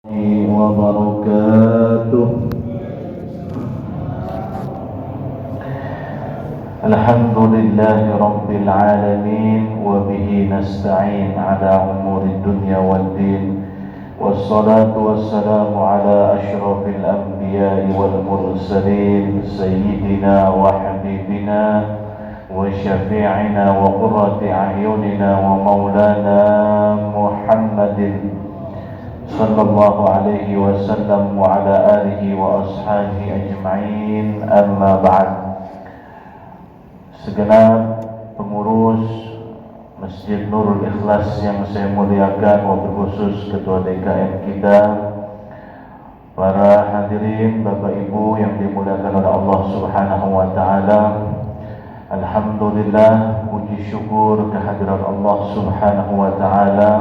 وبركاته. الحمد لله رب العالمين، وبه نستعين على أمور الدنيا والدين، والصلاة والسلام على أشرف الأنبياء والمرسلين، سيدنا وحبيبنا وشفيعنا وقرة أعيننا ومولانا محمد صلى الله عليه وسلم وعلى آله وأصحابه أجمعين. أما بعد. Segenap pengurus Masjid Nurul Ikhlas yang saya muliakan, wabil khusus Ketua DKM kita, para hadirin Bapak Ibu yang dimuliakan oleh Allah Subhanahu wa taala. Alhamdulillah, puji syukur kehadirat Allah Subhanahu wa taala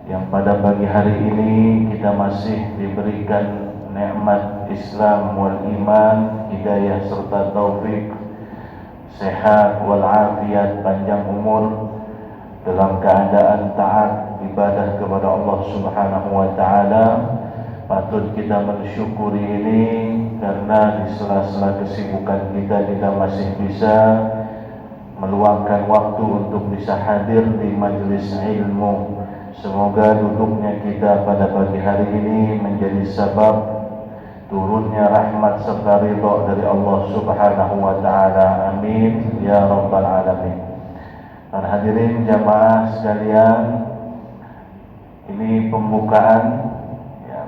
yang pada pagi hari ini kita masih diberikan nikmat Islam wal iman, hidayah serta taufik, sehat wal afiat, panjang umur, dalam keadaan taat ibadah kepada Allah Subhanahu wa taala. Patut kita mensyukuri ini karena di sela-sela kesibukan kita masih bisa meluangkan waktu untuk bisa hadir di majelis ilmu. Semoga duduknya kita pada pagi hari ini menjadi sebab turunnya rahmat serta ridha dari Allah Subhanahu wa taala. Amin ya rabbal alamin. Para hadirin jamaah sekalian, ini pembukaan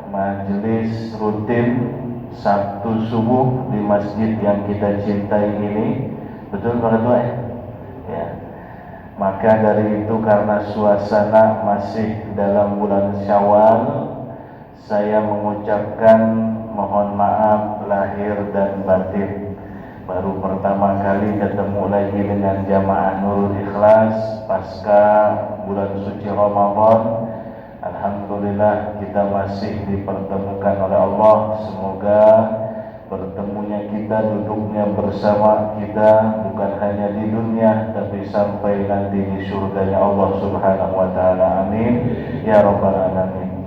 majelis rutin Sabtu subuh di masjid yang kita cintai ini. Betul Pak Ketua ya? Maka dari itu, karena suasana masih dalam bulan Syawal, saya mengucapkan mohon maaf lahir dan batin. Baru pertama kali ketemu lagi dengan jamaah Nurul Ikhlas pasca bulan suci Ramadan. Alhamdulillah kita masih dipertemukan oleh Allah. Semoga bertemunya kita, duduknya bersama kita bukan hanya di dunia tapi sampai nanti di surganya Allah Subhanahu wa taala. Amin ya rabbal alamin.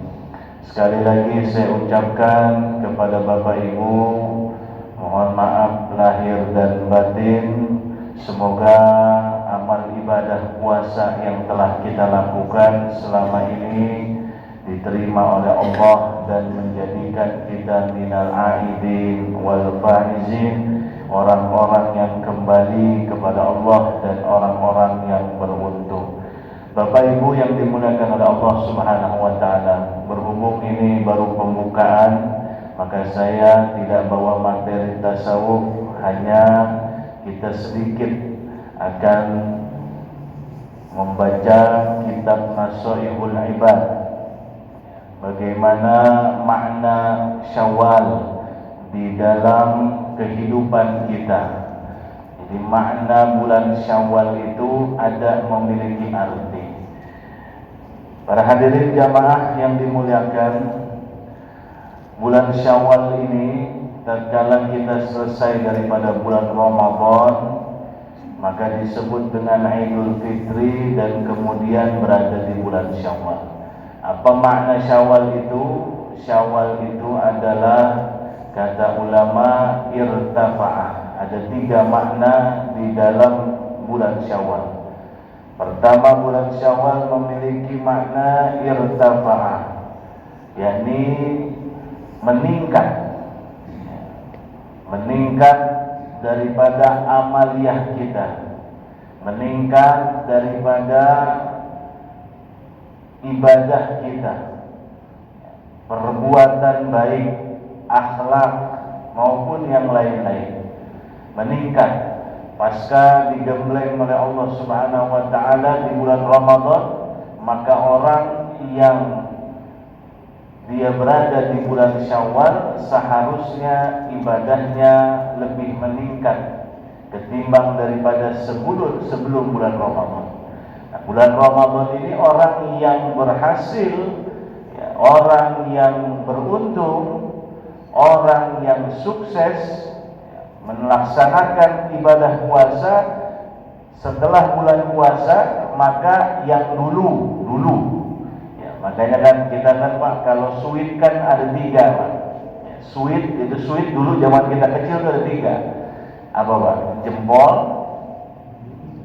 Sekali lagi saya ucapkan kepada Bapak Ibu mohon maaf lahir dan batin. Semoga amal ibadah puasa yang telah kita lakukan selama ini diterima oleh Allah dan menjadikan kita minal aidin wal faizin, orang-orang yang kembali kepada Allah dan orang-orang yang beruntung. Bapak Ibu yang dimuliakan oleh Allah Subhanahu wa taala, berhubung ini baru pembukaan, maka saya tidak bawa materi tasawuf, hanya kita sedikit akan membaca kitab Nasaihul Ibad, bagaimana makna Syawal di dalam kehidupan kita. Jadi makna bulan Syawal itu ada memiliki arti. Para hadirin jamaah yang dimuliakan, bulan Syawal ini tatkala kita selesai daripada bulan Ramadan, maka disebut dengan Idul Fitri dan kemudian berada di bulan Syawal. Apa makna Syawal itu? Syawal itu adalah, kata ulama, irtafa'ah. Ada 3 makna di dalam bulan Syawal. Pertama, bulan Syawal memiliki makna irtafa'ah, yakni meningkat daripada amaliyah kita, meningkat daripada ibadah kita, perbuatan baik, akhlak maupun yang lain-lain, meningkat pasca digembleng oleh Allah Subhanahu wa taala di bulan Ramadan. Maka orang yang dia berada di bulan Syawal seharusnya ibadahnya lebih meningkat ketimbang daripada sebelum bulan Ramadan. Nah, bulan Ramadan ini orang yang berhasil, orang yang beruntung, orang yang sukses melaksanakan ibadah puasa setelah bulan puasa, maka yang dulu Makanya kan kita kan Pak, kalau sweet kan ada 3 Pak. Sweet itu sweet dulu zaman kita kecil itu ada 3. Apa Pak? Jempol,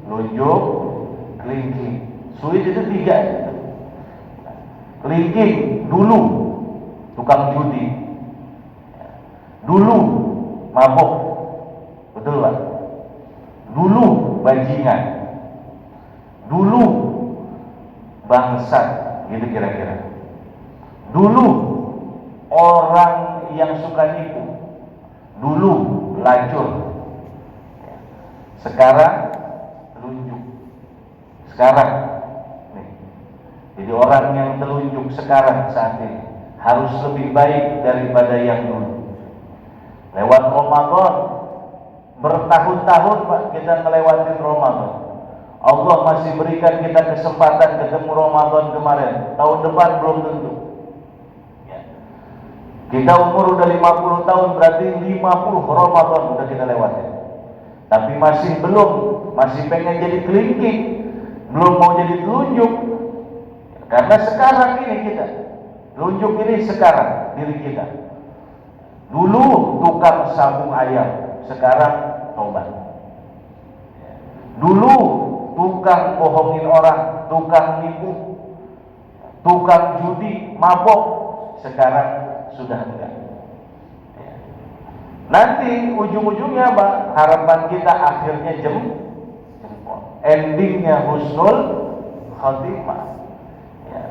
telunjuk, kelingking. Sweet itu 3. Kelingking dulu tukang judi, dulu mabok, betul Pak? Dulu bajingan, dulu bangsat, gitu kira-kira. Dulu orang yang suka nipu, dulu lacur. Sekarang telunjuk. Sekarang nih. Jadi orang yang telunjuk sekarang saat ini harus lebih baik daripada yang dulu. Lewat Ramadan bertahun-tahun Pak kita ngelewatin Ramadan. Allah masih berikan kita kesempatan ketemu Ramadan kemarin. Tahun depan belum tentu. Ya. Kita umur udah 50 tahun, berarti 50 Ramadan udah kita lewatin. Tapi masih pengen jadi kelingking, belum mau jadi telunjuk. Karena sekarang ini kita, telunjuk ini sekarang diri kita. Dulu tukang sabung ayam, sekarang tobat. Dulu tukang bohongin orang, tukang nipu, tukang judi, mabok, sekarang sudah enggak. Nanti ujung-ujungnya Pak, harapan kita akhirnya jempol. Endingnya husnul khotimah. Ya.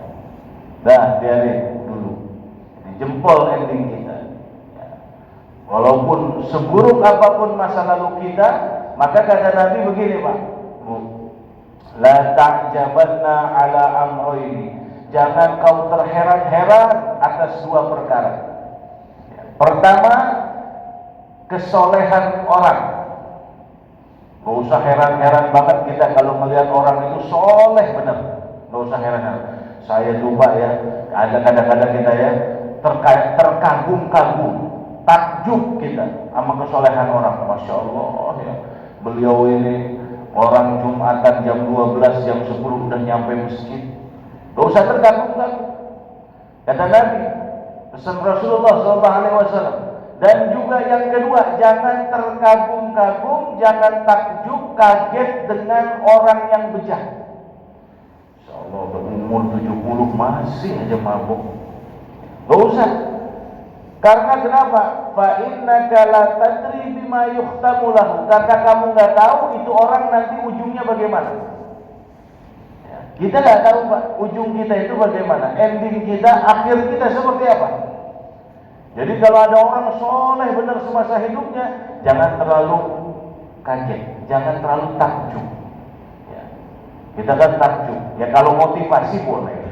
Dah biarin dulu. Ini jempol ending kita. Ya. Walaupun seburuk apapun masa lalu kita, maka kata Nabi begini Pak, Bu, la ta'jabanna ala amroini. Jangan kau terheran-heran atas 2 perkara. Ya. Pertama, kesolehan orang. Gak usah heran-heran banget kita kalau melihat orang itu soleh benar. Gak usah heran-heran. Saya lupa ya, ada kadang-kadang kita ya terkagum-kagum, takjub kita sama kesolehan orang. Masya Allah ya, beliau ini orang Jumatan jam 12, jam 10 udah nyampe masjid. Gak usah terkagum-kagum. Kata Nabi, pesan Rasulullah SAW. Dan juga yang kedua, jangan terkagum-kagum, jangan takjub, kaget dengan orang yang bejat. Insyaallah berumur 70 masih aja mabuk. Gak usah. Karena kenapa? Fa innaka la tadri bima yuhtamu lahu. Karena kamu nggak tahu itu orang nanti ujungnya bagaimana. Kita nggak tahu Pak, ujung kita itu bagaimana, ending kita, akhir kita seperti apa. Jadi kalau ada orang soleh benar semasa hidupnya, jangan terlalu kaget, jangan terlalu takjub. Ya. Kita kan takjub. Ya kalau motivasi boleh,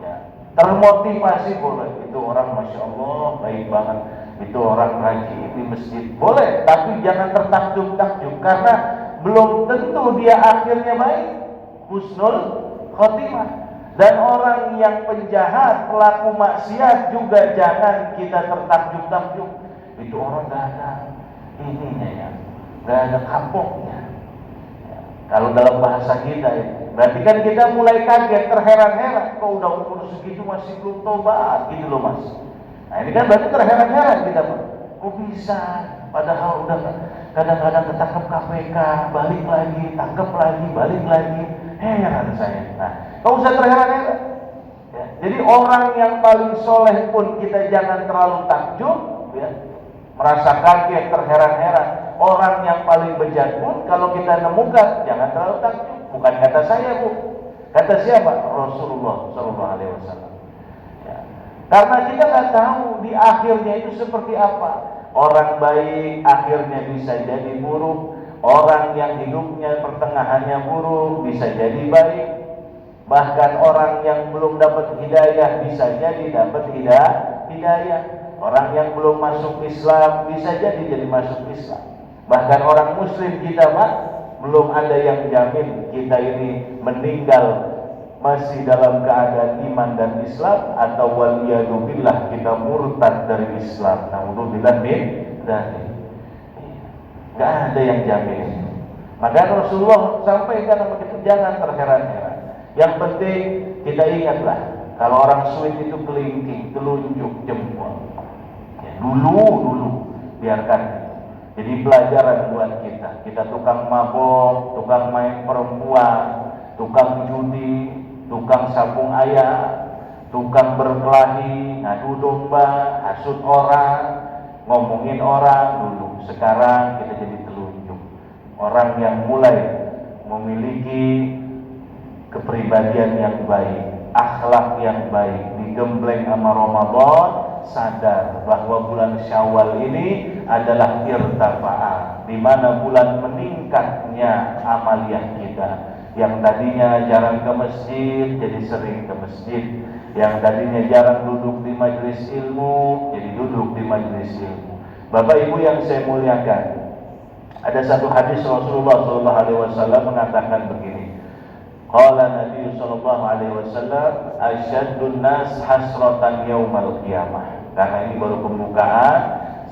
ya. Termotivasi boleh. Itu orang masya Allah baik banget. Itu orang rajin di masjid boleh, tapi jangan tertakjub-takjub karena belum tentu dia akhirnya baik, husnul khotimah. Dan orang yang penjahat, pelaku maksiat juga jangan kita tertakjub-takjub. Itu orang gak ada ininya ya, gak ada kapoknya. Ya. Kalau dalam bahasa kita ya, berarti kan kita mulai kaget, terheran-heran. Kok udah umur segitu masih belum tobat gitu loh Mas. Nah ini kan berarti terheran-heran kita Pak. Kok bisa? Padahal udah kadang-kadang ketangkep KPK, balik lagi, tangkep lagi, balik lagi. Heran saya. Nah, gak usah terheran-heran. Ya. Jadi orang yang paling soleh pun kita jangan terlalu takjub, ya. Merasa kaget, terheran-heran. Orang yang paling bejat pun kalau kita nemukan jangan terlalu takjub. Bukan kata saya Bu, kata siapa? Rasulullah SAW. Ya. Karena kita nggak tahu di akhirnya itu seperti apa. Orang baik akhirnya bisa jadi buruk. Orang yang hidupnya pertengahannya buruk bisa jadi baik. Bahkan orang yang belum dapat hidayah bisa jadi dapat hidayah. Orang yang belum masuk Islam bisa jadi masuk Islam. Bahkan orang muslim kita Pak, belum ada yang jamin kita ini meninggal masih dalam keadaan iman dan Islam atau waliyadzubillah kita murtad dari Islam. Naudzubillah min dzalik. Gak ada yang jamin. Maka Rasulullah sampaikan sama kita jangan terheran-heran. Yang penting kita ingatlah Kalau orang sweet itu kelingking, telunjuk, jempol. Ya, dulu biarkan. Jadi pelajaran buat kita. Kita tukang mabok, tukang main perempuan, tukang judi, tukang sabung ayam, tukang berkelahi, ngadu domba, hasut orang, ngomongin orang dulu. Sekarang kita jadi telunjuk. Orang yang mulai memiliki kepribadian yang baik, akhlak yang baik, digembleng sama Ramadan, sadar bahwa bulan Syawal ini adalah irtafa'ah, di mana bulan meningkatnya amaliyah kita. Yang tadinya jarang ke masjid jadi sering ke masjid, yang tadinya jarang duduk di majelis ilmu jadi duduk di majelis ilmu. Bapak Ibu yang saya muliakan, ada satu hadis Rasulullah SAW mengatakan begini. Qala Nabi sallallahu alaihi wasallam, asyaddun nas hasratan yaumal qiyamah. Karena ini baru pembukaan,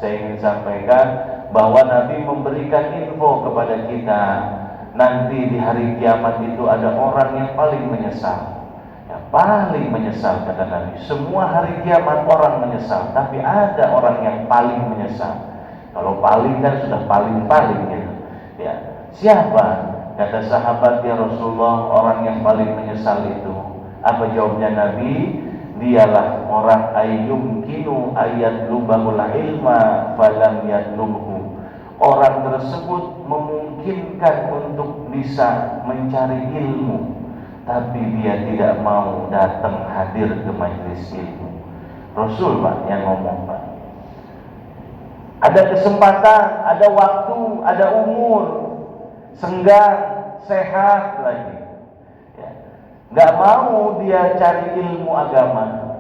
saya ingin sampaikan bahwa Nabi memberikan info kepada kita, nanti di hari kiamat itu ada orang yang paling menyesal. Ya, paling menyesal kata Nabi. Semua hari kiamat orang menyesal, tapi ada orang yang paling menyesal. Kalau paling kan sudah paling-paling gitu. Ya, siapa? Kata sahabat, ya Rasulullah, orang yang paling menyesal itu. Apa jawabnya Nabi? Dialah orang ayyumkinu ayatlubahul ilma falam yatlubhu. Orang tersebut memungkinkan untuk bisa mencari ilmu, tapi dia tidak mau datang hadir ke majelis ilmu. Rasul Pak yang ngomong Pak. Ada kesempatan, ada waktu, ada umur, senggang, sehat lagi, ya. Nggak mau dia cari ilmu agama.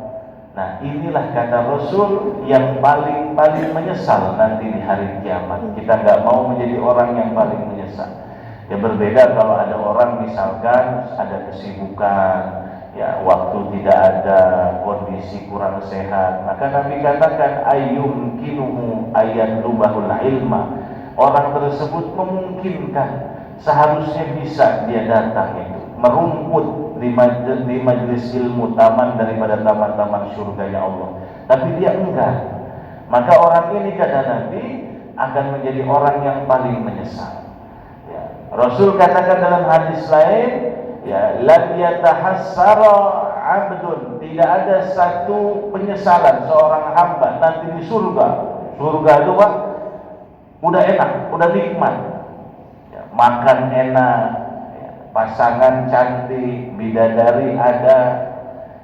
Nah, inilah kata Rasul yang paling menyesal nanti di hari kiamat. Kita nggak mau menjadi orang yang paling menyesal. Ya berbeda kalau ada orang misalkan ada kesibukan, ya waktu tidak ada, kondisi kurang sehat, maka Nabi katakan ayyum kinuhu ayatlubahul ilma. Orang tersebut memungkinkan, seharusnya bisa dia datang itu merumput di majelis ilmu, taman daripada taman-taman surganya Allah, tapi dia enggak. Maka orang ini kata Nabi akan menjadi orang yang paling menyesal. Ya. Rasul katakan dalam hadis lain, ya, lan yatahassara 'abdun, tidak ada satu penyesalan seorang hamba nanti di surga. Surga itu Pak udah enak, udah nikmat, ya, makan enak, ya, pasangan cantik, bidadari ada,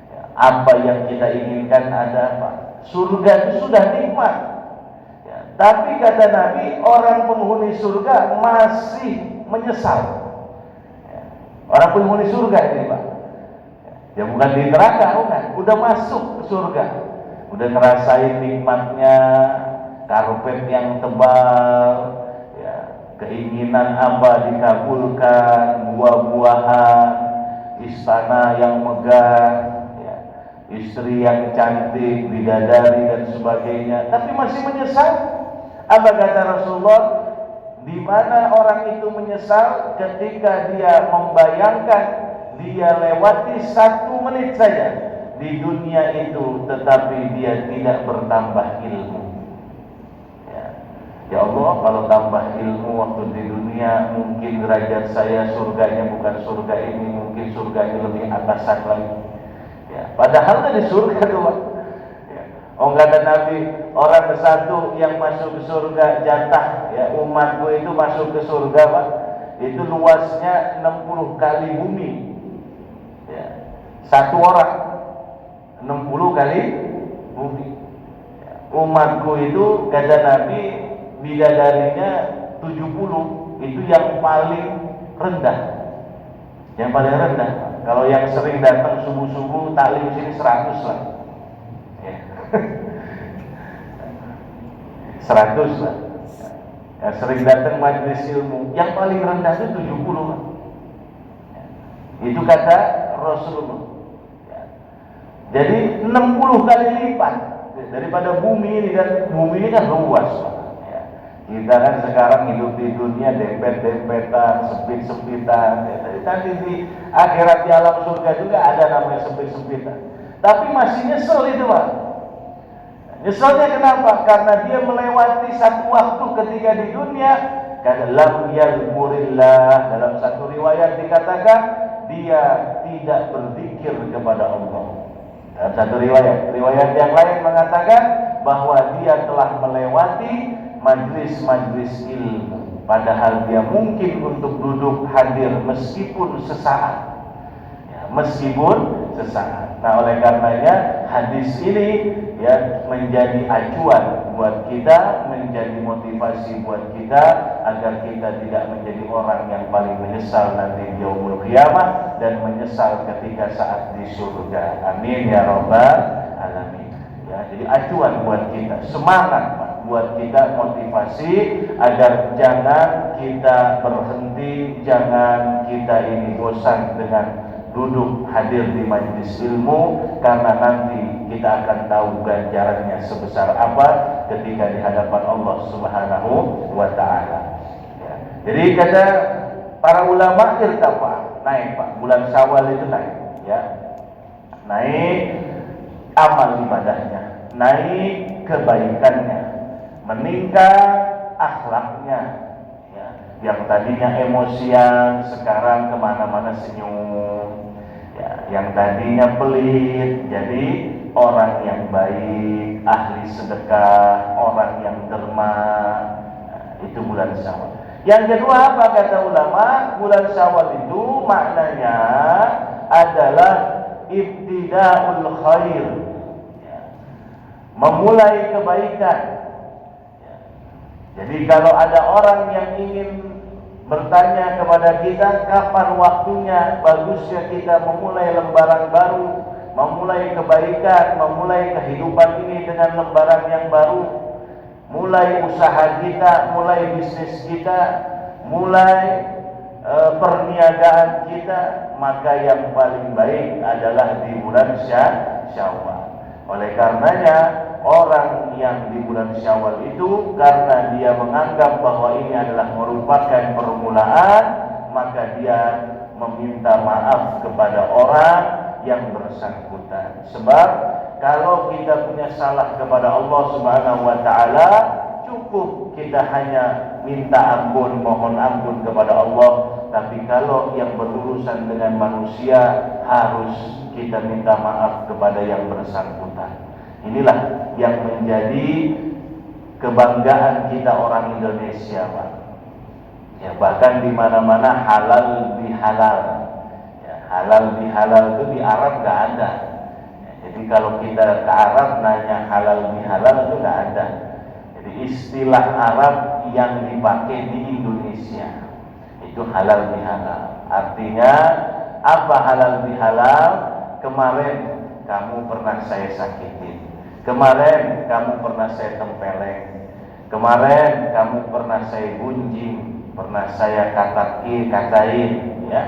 ya, apa yang kita inginkan ada Pak. Surga itu sudah nikmat, ya, tapi kata Nabi orang penghuni surga masih menyesal. Orang penghuni surga ini Pak, ya bukan di neraka, bukan, udah masuk ke surga, udah ngerasain nikmatnya, karpet yang tebal, ya, keinginan apa dikabulkan, buah-buahan, istana yang megah, ya, istri yang cantik, bidadari dan sebagainya, tapi masih menyesal. Apa kata Rasulullah? Di mana orang itu menyesal ketika dia membayangkan dia lewati 1 menit saja di dunia itu, tetapi dia tidak bertambah ilmu. Ya Allah, kalau tambah ilmu waktu di dunia, mungkin derajat saya surganya bukan surga ini, mungkin surganya lebih atasan lagi. Ya, padahal dari surga dua. Oh kata Nabi, orang satu yang masuk ke surga jatah, ya umatku itu masuk ke surga Pak, itu luasnya 60 kali bumi, ya, satu orang 60 kali bumi, ya. Umatku itu kata Nabi bidadarinya 70, itu yang paling rendah, yang paling rendah. Kalau yang sering datang subuh-subuh taklim sini 100 lah, ya. 100 lah. Ya, sering datang majelis ilmu, yang paling rendah itu 70 lah. Ya. Itu kata Rasulullah. Ya. Jadi 60 kali lipat daripada bumi ini, dan bumi ini kan luas Pak. Ya. Kita kan sekarang hidup di dunia dempet-dempetan, sempit-sempitan. Ya. Nanti di akhirat di alam surga juga ada namanya sempit-sempitan. Tapi masih nyesel itu Pak. Nyeselnya kenapa? Karena dia melewati satu waktu ketika di dunia, karena lam yadhkurillah, dalam satu riwayat dikatakan dia tidak berzikir kepada Allah. Dalam satu riwayat yang lain mengatakan bahwa dia telah melewati majlis-majlis ilmu, padahal dia mungkin untuk duduk hadir meskipun sesaat. Meskipun sesaat. Nah, oleh karenanya hadis ini ya menjadi acuan buat kita, menjadi motivasi buat kita agar kita tidak menjadi orang yang paling menyesal nanti di yaumul qiyamah dan menyesal ketika saat di surga. Amin ya rabbal alamin. Ya, jadi acuan buat kita, semangat Pak, buat kita, motivasi agar jangan kita berhenti, jangan kita ini bosan dengan duduk hadir di majelis ilmu, karena nanti kita akan tahu ganjarannya sebesar apa ketika di hadapan Allah Subhanahu wa taala. Ya. Jadi kata para ulama, irtafa, naik Pak, bulan Syawal itu naik, ya. Naik amal ibadahnya, naik kebaikannya, meningkat akhlaknya. Yang tadinya emosian sekarang kemana-mana senyum, ya, yang tadinya pelit jadi orang yang baik, ahli sedekah, orang yang derma. Nah, itu bulan Syawal. Yang kedua apa kata ulama? Bulan Syawal itu maknanya adalah ibtidaul khair, ya, memulai kebaikan. Jadi kalau ada orang yang ingin bertanya kepada kita kapan waktunya bagusnya kita memulai lembaran baru, memulai kebaikan, memulai kehidupan ini dengan lembaran yang baru, mulai usaha kita, mulai bisnis kita, mulai perniagaan kita, maka yang paling baik adalah di bulan Syawal. Oleh karenanya orang yang di bulan Syawal itu, karena dia menganggap bahwa ini adalah merupakan permulaan, maka dia meminta maaf kepada orang yang bersangkutan. Sebab kalau kita punya salah kepada Allah Subhanahu wa taala, cukup kita hanya minta ampun, mohon ampun kepada Allah. Tapi kalau yang berurusan dengan manusia, harus kita minta maaf kepada yang bersangkutan. Inilah yang menjadi kebanggaan kita orang Indonesia, Pak. Ya, bahkan di mana-mana halal bihalal. Ya, halal bihalal itu di Arab nggak ada. Ya, jadi kalau kita ke Arab nanya halal bihalal itu nggak ada. Jadi istilah Arab yang dipakai di Indonesia itu halal bihalal. Artinya apa halal bihalal? Kemarin kamu pernah saya sakitin, kemarin kamu pernah saya tempeleng, kemarin kamu pernah saya gunjing, pernah saya katain, ya.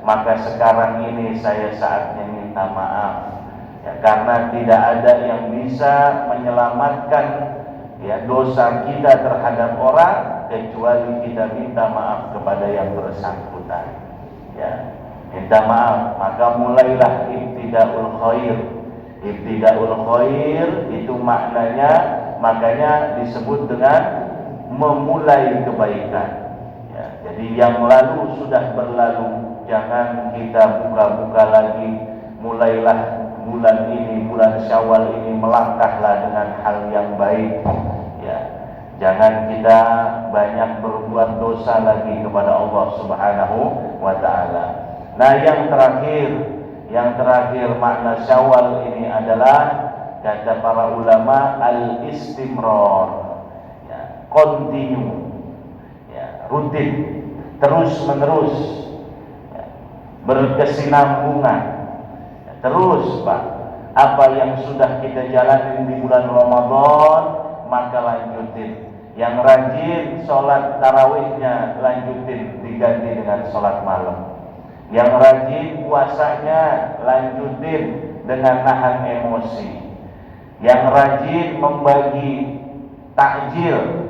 Maka sekarang ini saya saatnya minta maaf, ya, karena tidak ada yang bisa menyelamatkan, ya, dosa kita terhadap orang kecuali kita minta maaf kepada yang bersangkutan, ya. Minta maaf, maka mulailah ibtidaul khair. Ibtidaul khair itu maknanya, makanya disebut dengan memulai kebaikan. Ya, jadi yang lalu sudah berlalu, jangan kita buka-buka lagi. Mulailah bulan ini, bulan Syawal ini, melangkahlah dengan hal yang baik. Ya, jangan kita banyak berbuat dosa lagi kepada Allah Subhanahu wa taala. Nah, yang terakhir makna Syawal ini adalah, kata para ulama, al-istimrar, ya, continue, ya, rutin, terus menerus, ya, berkesinambungan, ya, terus Pak. Apa yang sudah kita jalani di bulan Ramadan, maka lanjutin. Yang rajin sholat tarawihnya lanjutin, diganti dengan sholat malam. Yang rajin puasanya lanjutin dengan nahan emosi. Yang rajin membagi takjil,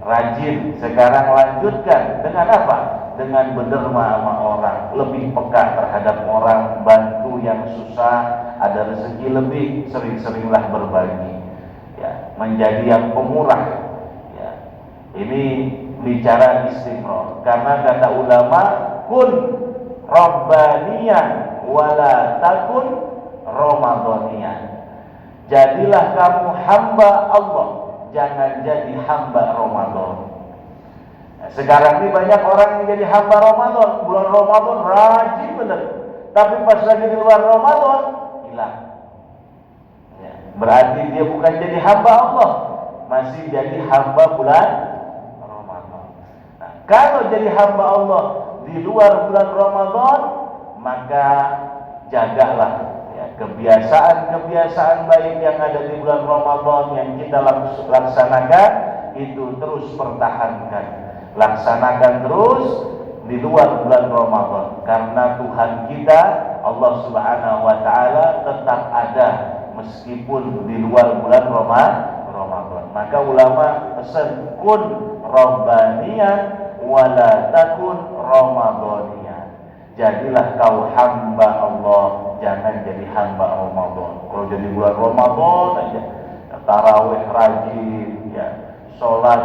rajin sekarang lanjutkan dengan apa? Dengan berderma sama orang, lebih peka terhadap orang, bantu yang susah, ada rezeki lebih, sering-seringlah berbagi. Ya, menjadi yang pemurah. Ya, ini bicara istimror. Karena kata ulama, kun rabbaniyan wala takun ramadhaniyan. Jadilah kamu hamba Allah, jangan jadi hamba Ramadan. Nah, sekarang ini banyak orang yang jadi hamba Ramadan. Bulan Ramadan rajin bener, tapi pas lagi di luar Ramadan hilang. Ya, berarti dia bukan jadi hamba Allah, masih jadi hamba bulan Ramadan. Nah, kalau jadi hamba Allah di luar bulan Ramadan, maka jagalah kebiasaan-kebiasaan baik yang ada di bulan Ramadan yang kita laksanakan, itu terus pertahankan, laksanakan terus di luar bulan Ramadan, karena Tuhan kita Allah Subhanahu wa taala tetap ada meskipun di luar bulan Ramadan. Maka ulama pesan, kun rabbaniyan wala takun ramadhaniyan. Jadilah kau hamba Allah, jangan jadi hamba Ramadan. Kalau jadi bulan Ramadan aja tarawih rajin, ya, sholat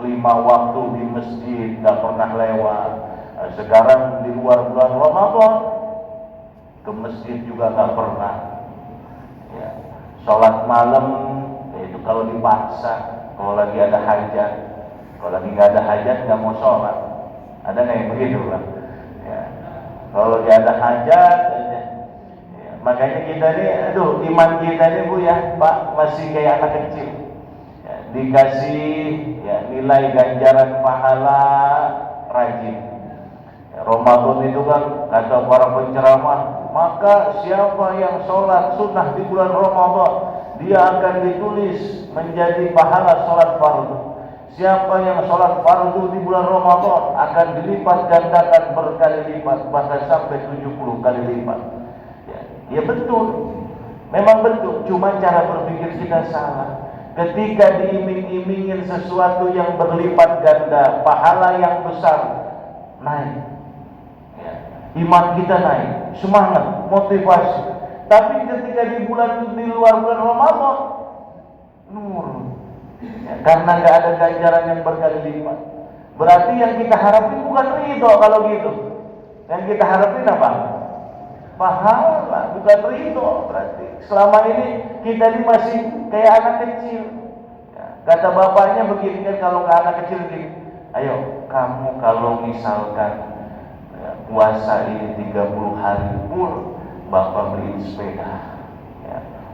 5 waktu di masjid nggak pernah lewat. Sekarang di luar bulan Ramadan ke masjid juga nggak pernah. Ya, sholat malam itu kalau dipaksa, kalau lagi ada hajat. Kalau lagi nggak ada hajat nggak mau sholat. Ada nggak yang begitu kan? Ya. Kalau dia ada hajat, ya, makanya kita ini, iman kita ini Bu ya, Pak, masih kayak anak kecil. Ya, dikasih ya, nilai ganjaran pahala rajin. Ya, Ramadan itu kan kata para penceramah, maka siapa yang sholat sunnah di bulan Ramadan, dia akan ditulis menjadi pahala sholat fardu. Siapa yang sholat fardu di bulan Ramadan akan dilipat gandakan berkali lipat, bahkan sampai 70 kali lipat. Ya betul, memang betul. Cuma cara berpikir kita salah. Ketika diiming-imingin sesuatu yang berlipat ganda, pahala yang besar, naik. Ya, iman kita naik, semangat, motivasi. Tapi ketika di luar bulan Ramadan, nurun. Ya, karena nggak ada ganjaran yang berkali lipat. Berarti yang kita harapin bukan ridho kalau gitu. Yang kita harapin apa? Pahala, bukan ridho. Berarti selama ini kita ini masih kayak anak kecil. Ya, kata bapaknya begini kan, kalau ke anak kecil gini, ayo kamu kalau misalkan ya, puasa ini 30 hari full, bapak beliin sepeda.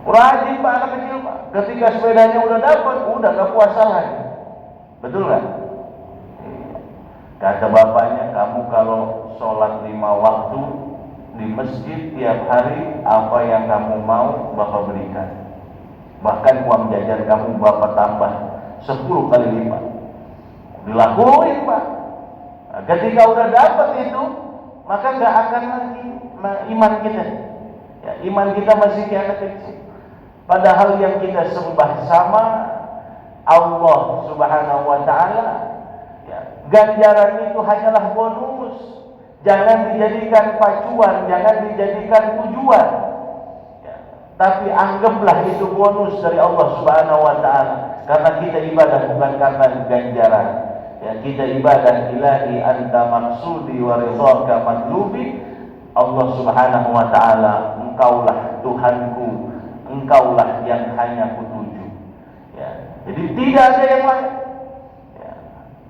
Rajin Pak anak kecil Pak. Ketika sepedanya udah dapat, udah gak puasa lagi. Betul gak? Kata bapaknya, kamu kalau sholat 5 waktu di masjid tiap hari, apa yang kamu mau bapak berikan. Bahkan uang jajan kamu bapak tambah 10 kali lipat. Dilakuin Pak. Nah, ketika udah dapat itu, maka gak akan lagi iman kita. Ya, iman kita masih kayak anak kecil. Padahal yang kita sembah sama Allah Subhanahu wa taala, ya, ganjaran itu hanyalah bonus. Jangan dijadikan pacuan, jangan dijadikan tujuan. Ya, tapi anggaplah itu bonus dari Allah Subhanahu wa taala. Karena kita ibadah bukan karena ganjaran. Ya, kita ibadah ilahi anta maksudi wa ridhaka matlubi. Allah Subhanahu wa taala, engkaulah Tuhanku, engkaulah yang hanya kutuju. Ya. Jadi tidak ada yang lain. Ya.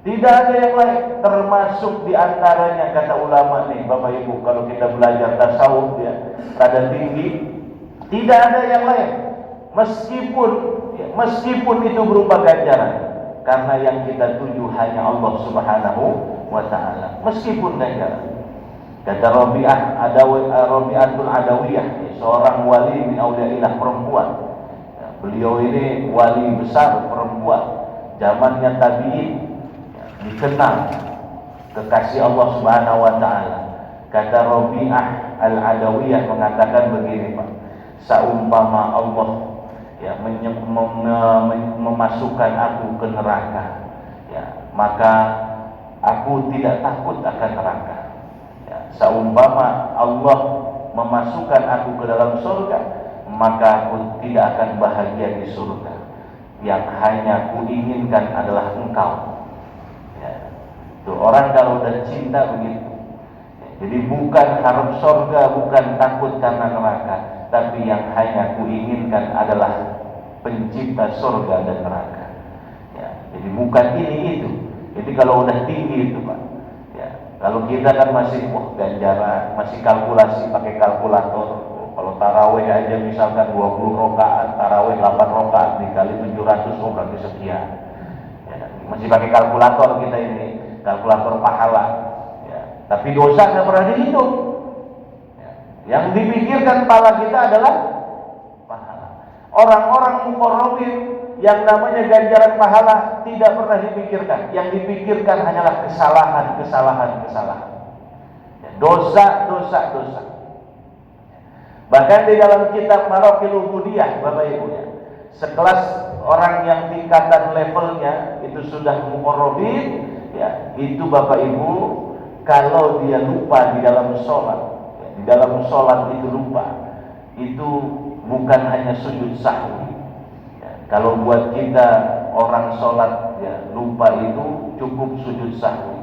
Tidak ada yang lain. Termasuk diantaranya kata ulama nih, Bapak Ibu, kalau kita belajar tasawuf ya, rada tinggi, tidak ada yang lain. Meskipun itu berupa ganjaran, karena yang kita tuju hanya Allah Subhanahu wa taala. Meskipun ganjaran. Kata Rabi'atul Adawiyah, seorang wali min auliyaillah perempuan. Ya, beliau ini wali besar perempuan, zamannya tabi'in, ya, dikenal kekasih Allah Subhanahu wa taala. Kata Rabi'ah Al-Adawiyah mengatakan begini, Pak. Saumpama Allah ya memasukkan aku ke neraka, ya, maka aku tidak takut akan neraka. Saumpama Allah memasukkan aku ke dalam surga, maka aku tidak akan bahagia di surga. Yang hanya aku inginkan adalah engkau. Ya. Tuh, orang kalau udah cinta begitu. Jadi bukan harap surga, bukan takut karena neraka, tapi yang hanya aku inginkan adalah pencipta surga dan neraka. Ya. Jadi bukan ini itu. Jadi kalau udah tinggi itu Pak. Ya. Kalau kita kan masih ganjaran, masih kalkulasi pakai kalkulator. Kalau taraweh aja misalkan 20 rakaat, taraweh 8 rakaat dikali 700 berarti sekian. Ya, masih pakai kalkulator kita ini, kalkulator pahala. Ya, tapi dosa nggak pernah dihitung. Ya, yang dipikirkan pahala kita adalah pahala. Orang-orang muqarrabin yang namanya ganjaran pahala tidak pernah dipikirkan. Yang dipikirkan hanyalah kesalahan. Ya, dosa. Bahkan di dalam kitab Maraqil Ubudiyah, Bapak Ibu ya, sekelas orang yang tingkatan levelnya itu sudah muqarrabin, ya, itu Bapak Ibu kalau dia lupa di dalam sholat, ya, di dalam sholat itu lupa, itu bukan hanya sujud sahwi. Ya, kalau buat kita orang sholat ya, lupa itu cukup sujud sahwi.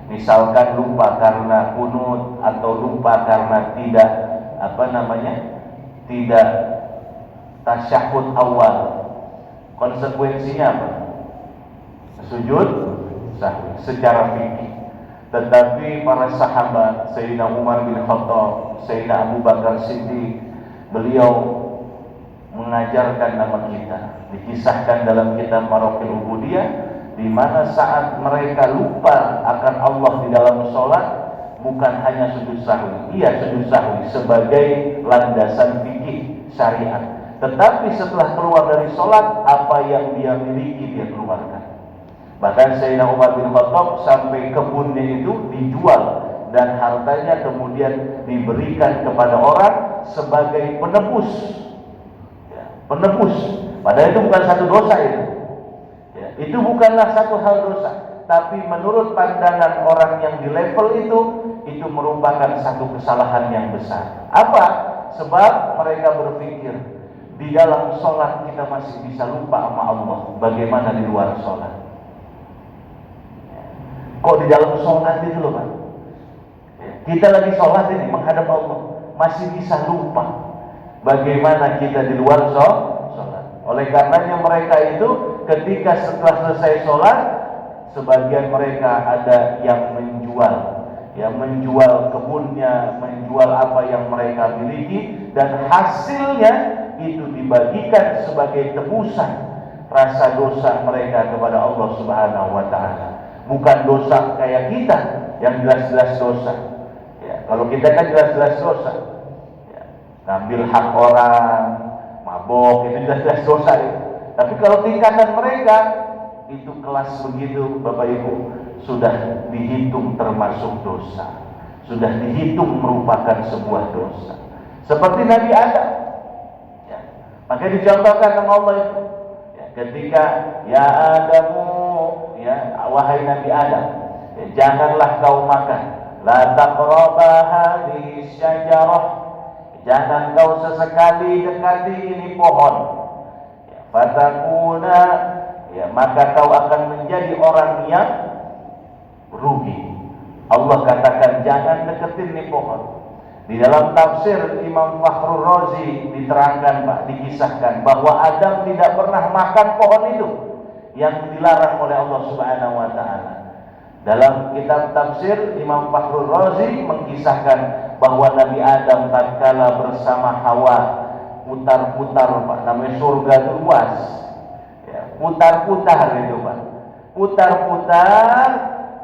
Misalkan lupa karena kunut atau lupa karena tidak tidak tasyahud awal, konsekuensinya apa? Sujud sahwi secara fikih. Tetapi para sahabat Sayyidina Umar bin Khattab, Sayyidina Abu Bakar Siddiq, beliau mengajarkan nama kita. Dikisahkan dalam kitab Maraqil Ubudiyah, di mana saat mereka lupa akan Allah di dalam sholat, bukan hanya sujud sahwi, iya sujud sahwi sebagai landasan fikih syariat. Tetapi setelah keluar dari sholat, apa yang dia miliki dia keluarkan. Bahkan Sayyidina Umar bin Khattab sampai kebunnya itu dijual dan hartanya kemudian diberikan kepada orang sebagai penebus. Ya, penebus. Padahal itu bukan satu dosa itu. Ya, itu bukanlah satu hal dosa. Tapi menurut pandangan orang yang di level itu merupakan satu kesalahan yang besar. Apa? Sebab mereka berpikir di dalam sholat kita masih bisa lupa sama Allah. Bagaimana di luar sholat? Kok di dalam sholat itu loh Pak? Kita lagi sholat ini menghadap Allah, masih bisa lupa. Bagaimana kita di luar sholat? Oleh karenanya mereka itu ketika setelah selesai sholat, sebagian mereka ada yang menjual kebunnya, menjual apa yang mereka miliki, dan hasilnya itu dibagikan sebagai tebusan rasa dosa mereka kepada Allah Subhanahu wa Ta'ala. Bukan dosa kayak kita yang jelas-jelas dosa. Ya, kalau kita kan jelas-jelas dosa. Ya, ngambil hak orang, mabok, itu jelas-jelas dosa itu. Tapi kalau tingkatan mereka itu kelas begitu Bapak Ibu sudah dihitung termasuk dosa, sudah dihitung merupakan sebuah dosa. Seperti Nabi Adam, ya, maka dicontohkan sama Allah itu, ya, ketika ya Adamu, ya wahai Nabi Adam, ya, janganlah kau makan, la taqraba hadhihi syajarah, jangan kau sesekali dekati ini pohon, ya, fatakuna, ya, maka kau akan menjadi orang yang rugi. Allah katakan jangan deketin nih pohon. Di dalam tafsir Imam Fakhrul Razi diterangkan Pak, dikisahkan bahwa Adam tidak pernah makan pohon itu yang dilarang oleh Allah Subhanahu wa Ta'ala. Dalam kitab tafsir Imam Fakhrul Razi mengkisahkan bahwa Nabi Adam tatkala bersama Hawa putar-putar Pak, namanya surga itu luas. Putar-putar itu Pak, putar-putar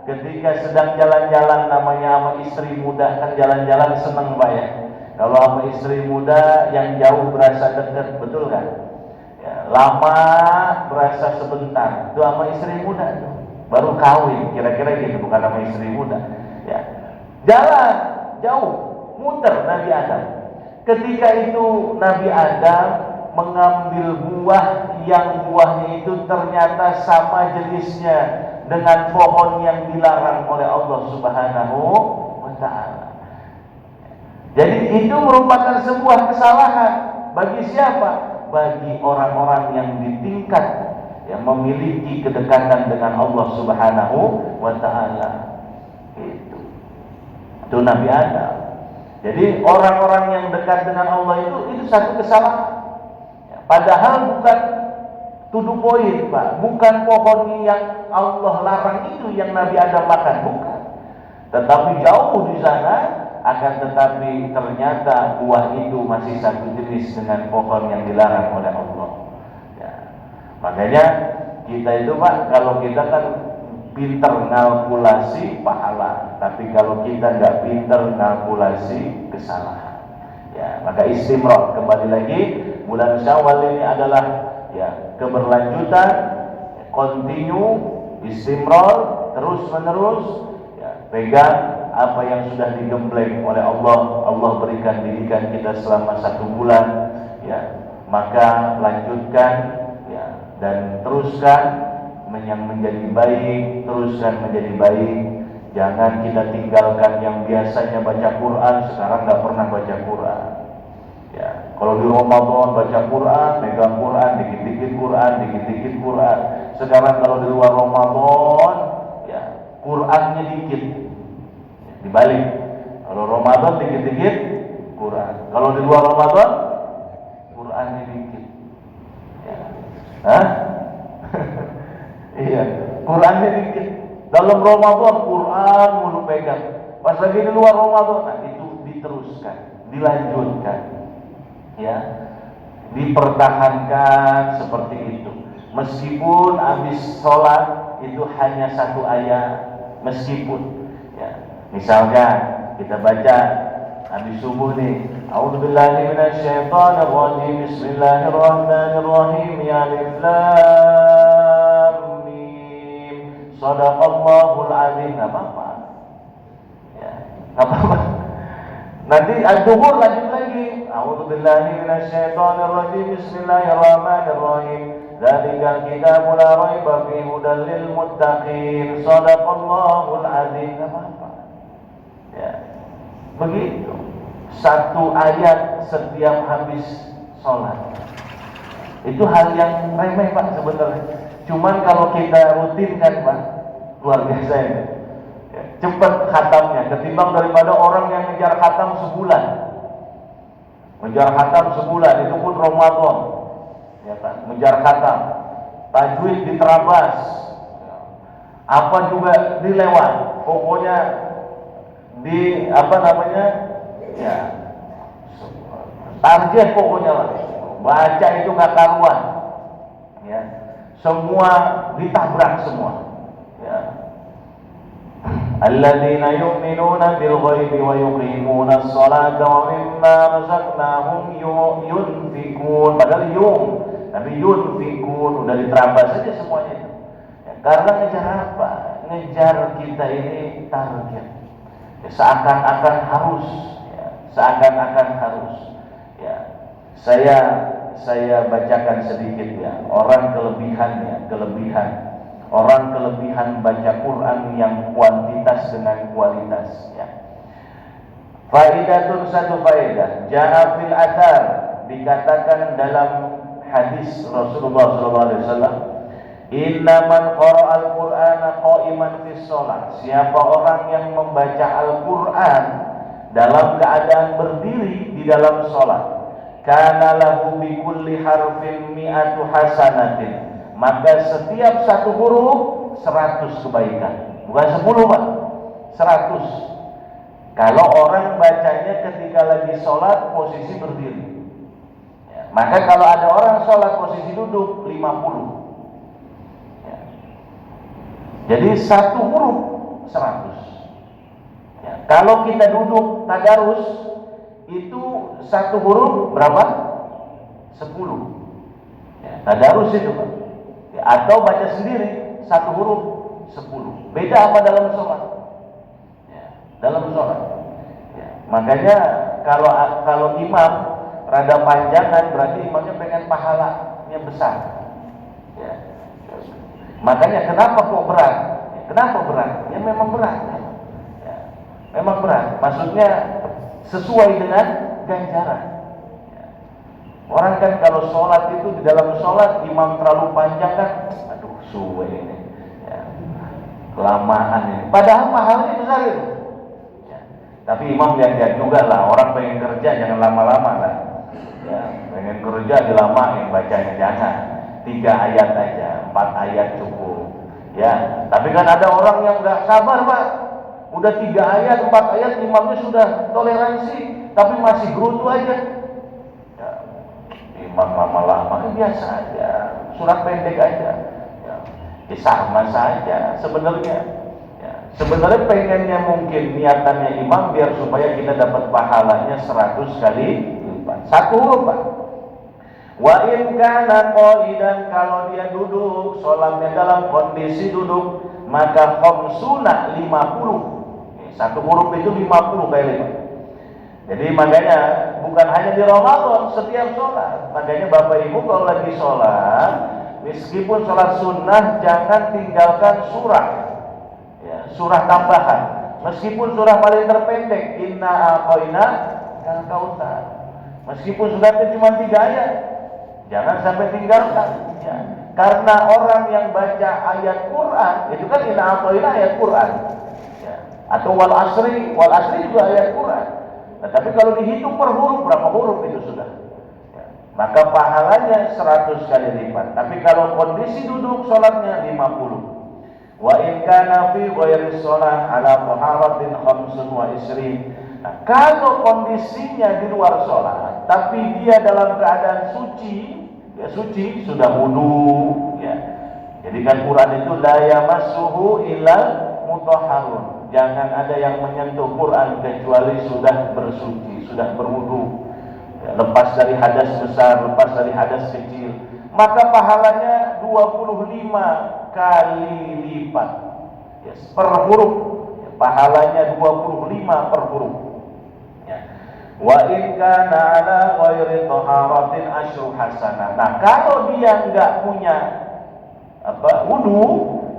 ketika sedang jalan-jalan namanya sama istri muda, kan jalan-jalan seneng Pak ya. Kalau sama istri muda yang jauh berasa dekat, betul kan? Ya, lama berasa sebentar, itu sama istri muda itu. Baru kawin, kira-kira gitu, bukan sama istri muda. Ya, jalan jauh, muter Nabi Adam. Ketika itu Nabi Adam mengambil buah yang buahnya itu ternyata sama jenisnya dengan pohon yang dilarang oleh Allah Subhanahu wa Ta'ala. Jadi itu merupakan sebuah kesalahan. Bagi siapa? Bagi orang-orang yang di tingkat yang memiliki kedekatan dengan Allah Subhanahu wa Ta'ala. Itu Nabi Adam. Jadi orang-orang yang dekat dengan Allah itu satu kesalahan. Padahal bukan to the point, Pak. Bukan pohon yang Allah larang itu yang Nabi Adam makan, bukan. Tetapi jauh di sana, akan tetapi ternyata buah itu masih satu jenis dengan pohon yang dilarang oleh Allah. Ya. Makanya kita itu, Pak, kalau kita kan pinter ngalkulasi pahala, tapi kalau kita nggak pinter ngalkulasi kesalahan, ya maka istimror. Kembali lagi, bulan Syawal ini adalah ya keberlanjutan, continue, istimror, terus menerus, ya, pegang apa yang sudah digembleng oleh Allah. Allah berikan didikan kita selama 1 bulan, ya maka lanjutkan, ya, dan teruskan yang menjadi baik, teruskan menjadi baik. Jangan kita tinggalkan yang biasanya baca Quran, sekarang nggak pernah baca Quran. Ya, kalau di Ramadan baca Quran, megang Quran, dikit-dikit Quran, dikit-dikit Quran. Sekarang kalau di luar Ramadan, ya Qurannya dikit. Ya, dibalik. Kalau Ramadan dikit-dikit Quran. Kalau di luar Ramadan, Qurannya dikit. Ya. Hah? Iya, Qurannya dikit. Dalam Ramadan Quran mulu pegang. Pas lagi di luar Ramadan, nah itu diteruskan, dilanjutkan. Ya. Dipertahankan seperti itu. Meskipun habis sholat itu hanya 1 ayat, meskipun ya. Misalkan kita baca habis subuh nih, A'udzubillahi minasyaitonirrajim, Bismillahirrahmanirrahim, ya alif lam mim, Shadaqallahul azim. Nggak apa-apa, ya nggak apa-apa. Nanti al-zuhur lanjut lagi, A'udzubillahi minasyaitonirrajim, Bismillahirrahmanirrahim, Dzalikal kitabu la raiba fihi hudal lil muttaqin, Shadaqallahul azim. Nggak apa-apa, ya begitu. 1 ayat setiap habis sholat. Itu hal yang remeh, Pak, sebenarnya. Cuman kalau kita rutinkan, Pak, luar biasa ini. Ya, cepat khatamnya ketimbang daripada orang yang ngejar khatam sebulan. Ngejar khatam sebulan itu pun Ramadan. Ya kan? Ngejar khatam. Tajwid diterabas. Apa juga dilewat. Pokoknya di ya target pokoknya lah. Baca itu nggak karuan, ya semua ditabrak semua, ya. Alladzina yu'minuna bil ghaibi wa yuqimuna as-salata wa mimma razaqnahum yunfikun. Padahal tapi yunfikun udah diterabas saja semuanya itu, ya, karena ngejar apa? Ngejar kita ini target, ya, seakan-akan harus, ya. Saya bacakan sedikit, ya, orang kelebihan baca Quran yang kuantitas dengan kualitas, ya. Faidatun, satu faedah, ja'a fil athar, dikatakan dalam hadis Rasulullah SAW, inna man qara'al Qur'ana qa'iman fis shalah, siapa orang yang membaca Al-Qur'an dalam keadaan berdiri di dalam sholat, kana lahu bi kulli harfin mi'atu hasanatin, maka setiap 1 huruf 100 kebaikan. Bukan 10, Pak, 100. Kalau orang bacanya ketika lagi sholat posisi berdiri, ya, maka kalau ada orang sholat posisi duduk 50, ya. Jadi 1 huruf 100. Ya, kalau kita duduk tadarus itu 1 huruf berapa? 10. Ya, tadarus itu, Pak. Ya, atau baca sendiri 1 huruf 10. Beda apa dalam sholat? Ya, dalam sholat. Ya, makanya kalau imam rada panjangan berarti imamnya pengen pahalanya besar. Ya. Makanya kenapa kok berat? Ya, kenapa berat? Ya memang berat. Memang berat, maksudnya sesuai dengan ganjaran. Orang kan kalau sholat itu, di dalam sholat imam terlalu panjang kan, aduh suwe ini, ya, kelamaan ini. Padahal pahalanya besar itu. Ya. Tapi imam lihat-lihat juga lah, orang pengen kerja jangan lama-lama lah. Ya, pengen kerja dilamain bacanya, jangan 3 ayat aja, 4 ayat cukup. Ya, tapi kan ada orang yang nggak sabar pak, udah 3 ayat, 4 ayat imamnya sudah toleransi, tapi masih gerutu aja. Imam lama-lama biasa aja, surat pendek aja, ya, sama saja sebenarnya. Ya, sebenarnya pengennya mungkin niatannya imam biar supaya kita dapat pahalanya 100 kali lipat. 1 huruf pak. Wa in kana qaidan, kalau dia duduk, sholatnya dalam kondisi duduk, maka khamsuna 50. 1 huruf itu 50 kali lipat. Jadi makanya bukan hanya di Ramadan, setiap sholat. Makanya Bapak Ibu kalau lagi sholat, meskipun sholat sunnah jangan tinggalkan surah, ya, surah tambahan. Meskipun surah paling terpendek, Inna a'tayna kal kautsar. Meskipun surahnya cuma 3 ayat, jangan sampai tinggalkan. Ya. Karena orang yang baca ayat Quran, itu kan Inna a'tayna ayat Quran, ya. Atau wal asri juga ayat Quran. Nah, tapi kalau dihitung per huruf, berapa huruf itu sudah, ya, maka pahalanya 100 kali lipat. Tapi kalau kondisi duduk sholatnya 50. Wa in kana fi ghairi shalah ala taharatin 25. Nah, kalau kondisinya di luar sholat, tapi dia dalam keadaan suci, ya suci, sudah wudu, ya. Jadi kan Quran itu la yamassuhu illal mutahharun. Jangan ada yang menyentuh Quran kecuali sudah bersuci, sudah berwudu, ya, lepas dari hadas besar, lepas dari hadas kecil. Maka pahalanya 25 kali lipat, ya, per huruf, ya, pahalanya 25 per huruf, ya. Wa in kana ala ghairi taharatin asyru hasanah. Nah, kalau dia enggak punya wudu,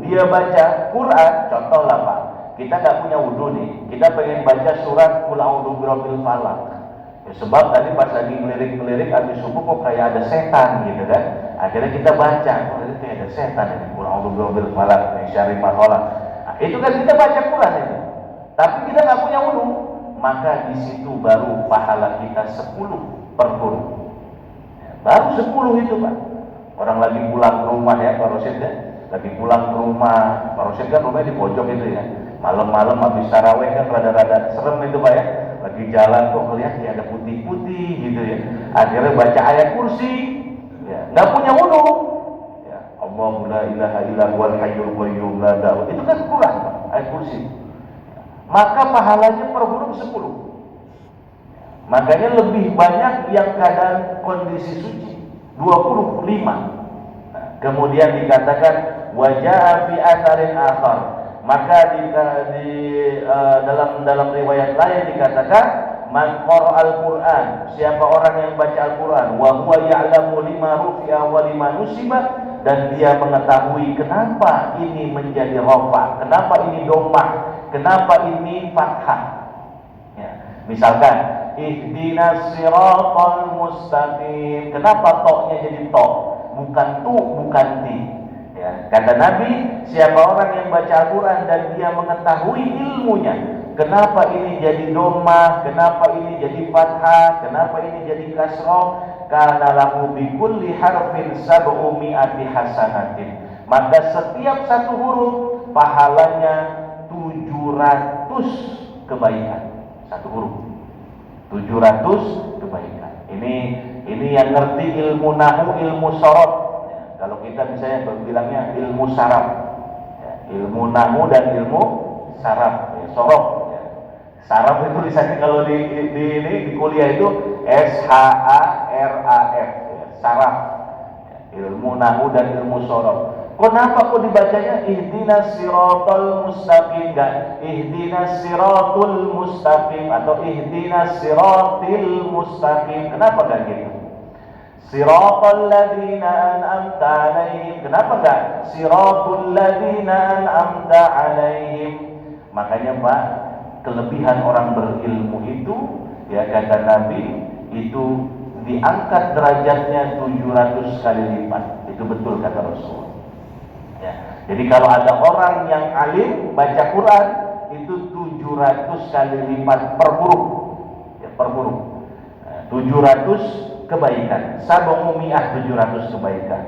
dia baca Quran, contoh lah Pak, kita nggak punya wudhu nih, kita pengen baca surat Qul a'udzu birabbil falaq. Ya, sebab tadi pas lagi ngelirik-ngelirik habis subuh kok kayak ada setan gitu kan. Akhirnya kita baca, oh ini kayak ada setan ini, Qul a'udzu birabbil falaq, syarri ma khalaq. Nah, itu kan kita baca Quran itu. Tapi kita nggak punya wudhu, maka di situ baru pahala kita 10 per huruf. Ya, baru 10 itu Pak. Orang lagi pulang ke rumah ya Pak Rosid ya. Lagi pulang ke rumah, Pak Rosid kan rumahnya di pojok itu ya. Malam-malam habis taraweh kan rada-rada serem itu Pak ya. Lagi jalan kok ngeliat ya ada putih-putih gitu ya. Akhirnya baca ayat kursi, ya, nggak punya wudu. Ya, Allahu la ilaha illa huwal hayyul qayyum la ta'khudhuhu. Itu kan Quran, Pak, ayat kursi. Maka pahalanya per huruf 10. Makanya lebih banyak yang keadaan kondisi suci, 25. Nah, kemudian dikatakan wajah fi atharin akhar. Maka dalam riwayat lain dikatakan man qara'al Qur'an, siapa orang yang baca Al-Qur'an wa huwa ya'lamu lima rufi'a wa lima nusiba, dan dia mengetahui kenapa ini menjadi rafa, kenapa ini dhammah, kenapa ini fathah. Ya, misalkan ihdinas siratal mustaqim, kenapa toknya jadi tok, bukan tu, bukan ti. Ya, kata Nabi, siapa orang yang baca Al-Quran dan dia mengetahui ilmunya, kenapa ini jadi dhammah, kenapa ini jadi fathah, kenapa ini jadi kasrah, kana lahu bi kulli harfin 700 hasanatin. Maka setiap satu huruf pahalanya 700 kebaikan. Satu huruf 700 kebaikan. Ini yang ngerti ilmu nahu, ilmu sorof. Kalau kita misalnya bilangnya ilmu saraf, ya, ilmu nahu dan ilmu saraf, ya, sorof. Ya. Saraf itu tulisannya kalau di kuliah itu SHARAF, ya, saraf. Ya, ilmu nahu dan ilmu sorof. Kenapa kok dibacanya ihdinas siratal mustaqim, enggak ihdinas siratul mustaqim atau ihdinas siratil mustaqim? Kenapa enggak gitu? Siratal ladzina an'amta 'alaihim. Kenapa enggak siratul ladzina an'amta 'alaihim? Makanya Pak, kelebihan orang berilmu itu, ya kata Nabi, itu diangkat derajatnya 700 kali lipat. Itu betul kata Rasul. Ya. Jadi kalau ada orang yang alim baca Quran itu 700 kali lipat per huruf, ya, per huruf. 700 kebaikan. Sab'u mi'ah 700 kebaikan.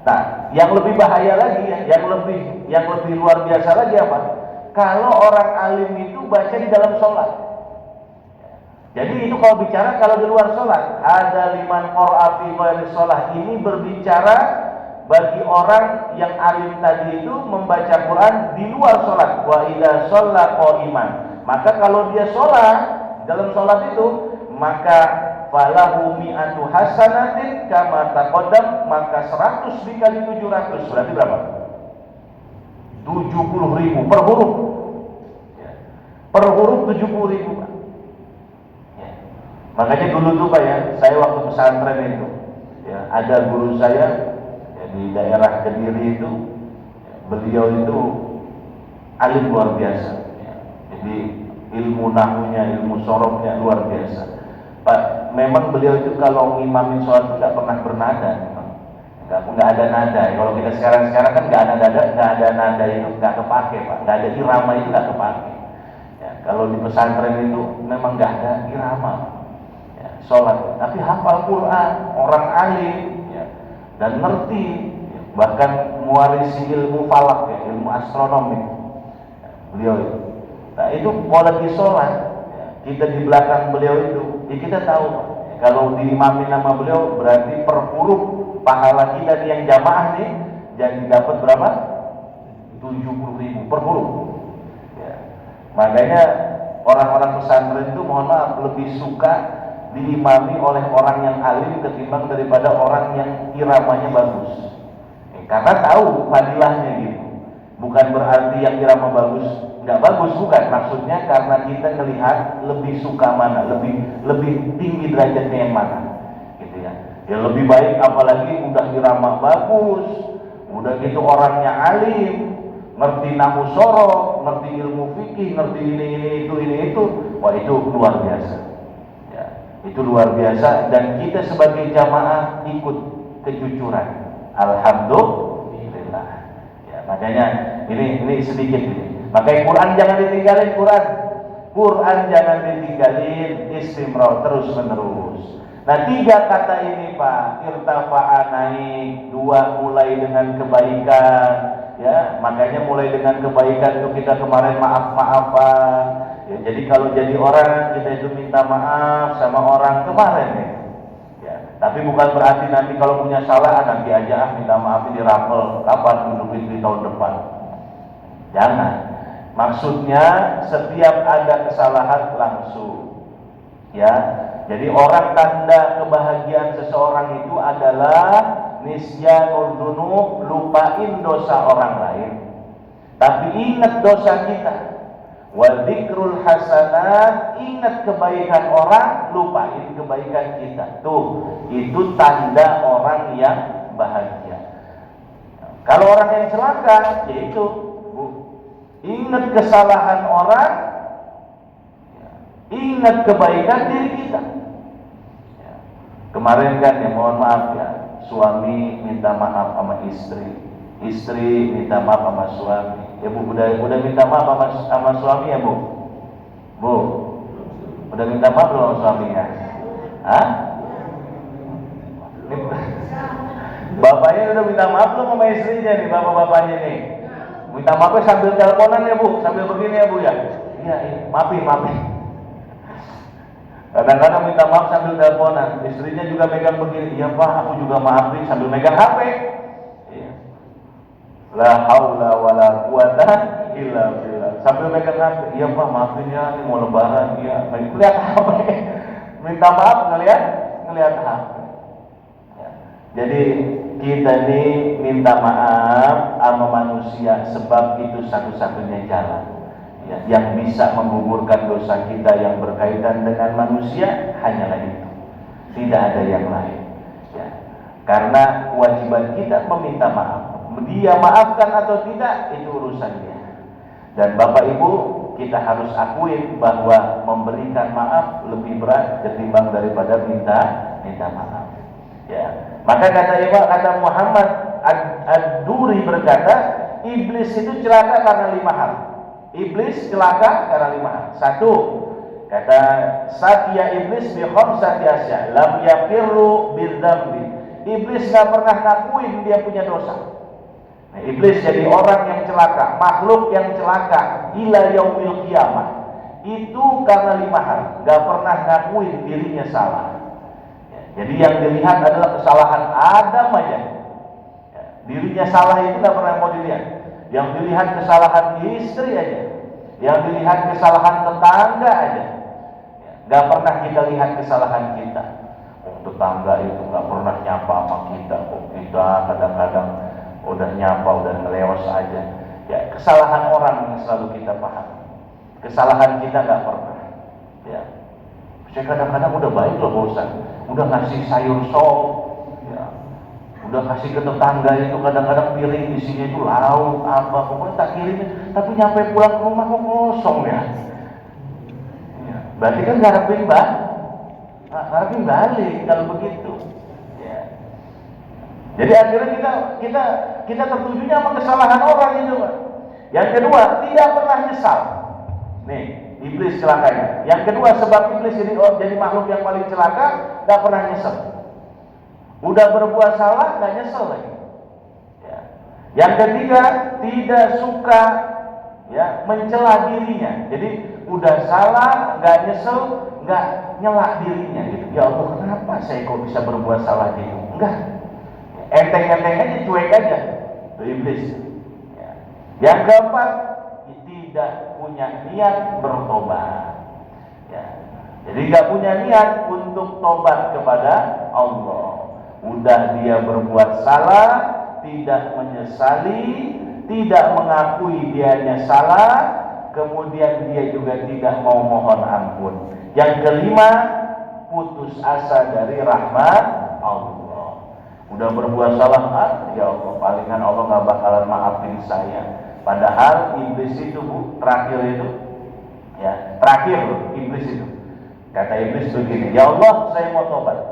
Nah, yang lebih bahaya lagi ya, yang lebih luar biasa lagi apa? Kalau orang alim itu baca di dalam sholat. Jadi itu kalau bicara kalau di luar sholat, ada liman qara'a fi ghairi sholat, ini berbicara bagi orang yang alim tadi itu membaca Quran di luar sholat. Wa idza shalla qa'iman, maka kalau dia sholat dalam sholat itu, maka falahu mi'atu hasanatin kama taqaddam, maka 100 dikali 700 berarti berapa? 70.000 per huruf. Ya. Per huruf 70.000, Pak. Ya. Makanya dulu tuh Pak ya, saya waktu pesantren itu, ya, ada guru saya ya, di daerah Kediri itu, ya, beliau itu alim luar biasa. Ya. Jadi ilmu nahunya, ilmu sorofnya luar biasa. Pak, memang beliau itu kalau ngimamin sholat tidak pernah bernada. Nggak ada nada. Kalau kita sekarang kan nggak ada nada itu nggak kepake, Pak. Nggak ada irama itu nggak kepake. Ya, kalau di pesantren itu memang nggak ada irama. Ya, sholat, tapi hafal Quran, orang alim, ya, dan ngerti, ya, bahkan mewarisi ilmu falak, ya, ilmu astronomi. Ya, beliau itu. Nah itu kalau lagi sholat, ya, kita di belakang beliau itu, ya kita tahu, Pak. Ya, kalau diimamin nama beliau berarti per huruf pahala kita yang jamaah nih jadi dapat berapa? 70.000 per huruf. Ya. Makanya orang-orang pesantren itu mohon maaf lebih suka diimami oleh orang yang alim ketimbang daripada orang yang iramanya bagus. Ya, karena tahu fadilahnya gitu. Bukan berarti yang irama bagus nggak bagus, bukan. Maksudnya karena kita melihat lebih suka mana, lebih tinggi derajatnya yang mana. Ya lebih baik apalagi udah irama bagus, udah gitu orangnya alim, ngerti nahu sorof, ngerti ilmu fikih, ngerti ini itu, wah itu luar biasa. Ya, itu luar biasa dan kita sebagai jamaah ikut kejujuran. Alhamdulillah. Ya, makanya ini sedikit ini. Makanya Quran jangan ditinggalin, Quran jangan ditinggalin, istimrar terus menerus. Nah 3 kata ini Pak, irtafa'a naik, 2 mulai dengan kebaikan, ya makanya mulai dengan kebaikan itu kita kemarin maaf-maafan, ya, jadi kalau jadi orang kita itu minta maaf sama orang kemarin ya, tapi bukan berarti nanti kalau punya salah nanti aja minta maafin di rapel, kapan di tahun depan, jangan. Maksudnya setiap ada kesalahan langsung, ya. Jadi orang tanda kebahagiaan seseorang itu adalah nisyanul dzunub, lupain dosa orang lain, tapi ingat dosa kita. Wa dzikrul hasanat, ingat kebaikan orang, lupain kebaikan kita. Tuh, itu tanda orang yang bahagia. Kalau orang yang celaka, yaitu ingat kesalahan orang, ingat kebaikan diri kita. Ya. Kemarin kan ya mohon maaf ya, suami minta maaf sama istri minta maaf sama suami. Ya Bu, udah minta maaf sama suami ya Bu? Bu, udah minta maaf belum sama suaminya? Hah? Bapaknya udah minta maaf belum sama istrinya nih, bapak-bapaknya nih? Minta maafnya sambil teleponan ya Bu, sambil begini ya Bu ya? Iya, maafin. Kadang-kadang minta maaf sambil teleponan, istrinya juga megang begini, iya Pak, aku juga maafin sambil megang HP. Iya. La haula wala quwata illa billah. Sambil megang HP, iya Pak, maafin ya, ini mau lebaran, iya. Lihat HP, minta maaf ngelihat HP. Ya. Jadi kita nih minta maaf sama manusia sebab itu satu-satunya jalan. Ya, yang bisa menggugurkan dosa kita yang berkaitan dengan manusia hanyalah itu, tidak ada yang lain. Ya. Karena kewajiban kita meminta maaf, dia maafkan atau tidak itu urusan dia. Dan Bapak Ibu kita harus akui bahwa memberikan maaf lebih berat ketimbang daripada minta minta maaf. Ya. Maka kata Muhammad Ad-Duri berkata, iblis itu celaka karena 5 hal. Iblis celaka karena 5 hal. 1, kata Satya iblis bi khamsati asya, lam yaqirru bidzambi. Iblis enggak pernah ngakuin dia punya dosa. Nah, iblis jadi orang yang celaka, makhluk yang celaka ila yaumil qiyamah. Itu karena 5 hal, enggak pernah ngakuin dirinya salah. Jadi yang dilihat adalah kesalahan Adam aja. Dirinya salah itu nggak pernah mau dilihat. Yang dilihat kesalahan istri aja. Yang dilihat kesalahan tetangga aja. Nggak pernah kita lihat kesalahan kita. Oh, tetangga itu nggak pernah nyapa sama kita. Oh, kita kadang-kadang udah nyapa, udah ngelewas aja. Ya, kesalahan orang yang selalu kita paham. Kesalahan kita nggak pernah. Ya. Saya kadang-kadang udah baik loh bosan, udah ngasih sayur sop, ya, udah kasih ke tetangga itu kadang-kadang piring isinya itu lauk apa, pokoknya tak kirim, tapi nyampe pulang ke rumah kok kosong ya. Ya, berarti kan ngarepin balik kalau begitu. Ya. Jadi akhirnya kita tertujunya sama kesalahan orang itu, Pak. Yang kedua, tidak pernah nyesal. Nih. Iblis celakanya. Yang kedua, sebab iblis jadi makhluk yang paling celaka, gak pernah nyesel. Udah berbuat salah, gak nyesel lagi. Ya. Yang ketiga, tidak suka ya mencela dirinya. Jadi udah salah, gak nyesel, gak nyela dirinya. Gitu. Ya Allah, kenapa saya kok bisa berbuat salah gitu? Enggak. Enteng-enteng aja, cuek aja. Itu iblis. Ya. Yang keempat, tidak punya niat bertobat. Ya. Jadi nggak punya niat untuk tobat kepada Allah. Udah dia berbuat salah, tidak menyesali, tidak mengakui dianya salah, kemudian dia juga tidak mau mohon ampun. Yang kelima, putus asa dari rahmat Allah. Udah berbuat salah, ya Allah, palingan Allah nggak bakalan maafin saya. Padahal iblis itu terakhir iblis itu kata iblis begini, ya Allah, saya mau tobat,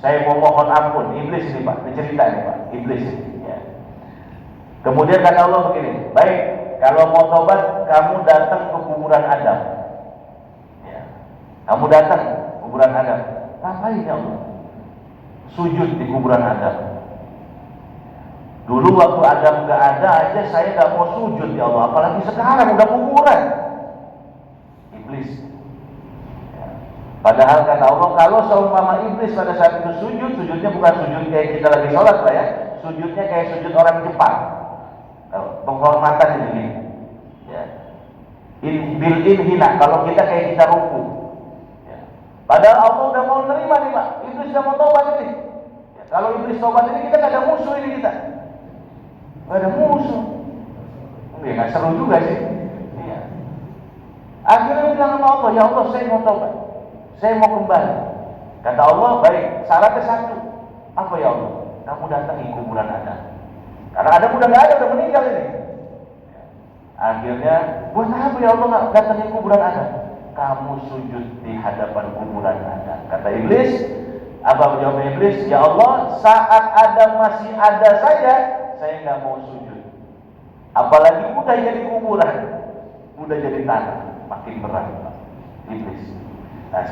saya mau mohon ampun. Iblis ini Pak, cerita ini Pak, iblis ini. Ya. Kemudian kata Allah begini, baik, kalau mau tobat kamu datang ke kuburan Adam. Ya. Kamu datang ke kuburan Adam, ngapain ya Allah? Sujud di kuburan Adam. Dulu waktu Adam gak ada aja saya gak mau sujud ya Allah, apalagi sekarang udah kuburan. Iblis. Ya. Padahal kata Allah, kalau seumpama iblis pada saat itu sujudnya bukan sujud kayak kita lagi sholat lah ya, sujudnya kayak sujud orang Jepang, penghormatan ini. Ya. Bil inhina, kalau kita kayak kita ruku. Ya. Padahal Allah udah mau nerima nih Pak, iblis udah mau tobat ini. Ya. Kalau iblis tobat ini kita gak ada musuh ini kita. Gak ada musuh. Ya gak seru juga sih. Iya. Akhirnya bilang sama Allah, ya Allah, saya mau tobat, saya mau kembali. Kata Allah, baik, syaratnya 1. Apa ya Allah? Kamu datangi kuburan Adam. Karena Adam udah gak ada, udah meninggal ini. Akhirnya, buat apa ya Allah gak datangi kuburan Adam? Kamu sujud di hadapan kuburan Adam. Kata iblis, apa jawab iblis? Ya Allah, saat Adam masih ada saja, saya nggak mau sujud. Apalagi udah jadi kuburan, udah jadi tanah, makin berat Pak. Iblis. Nah,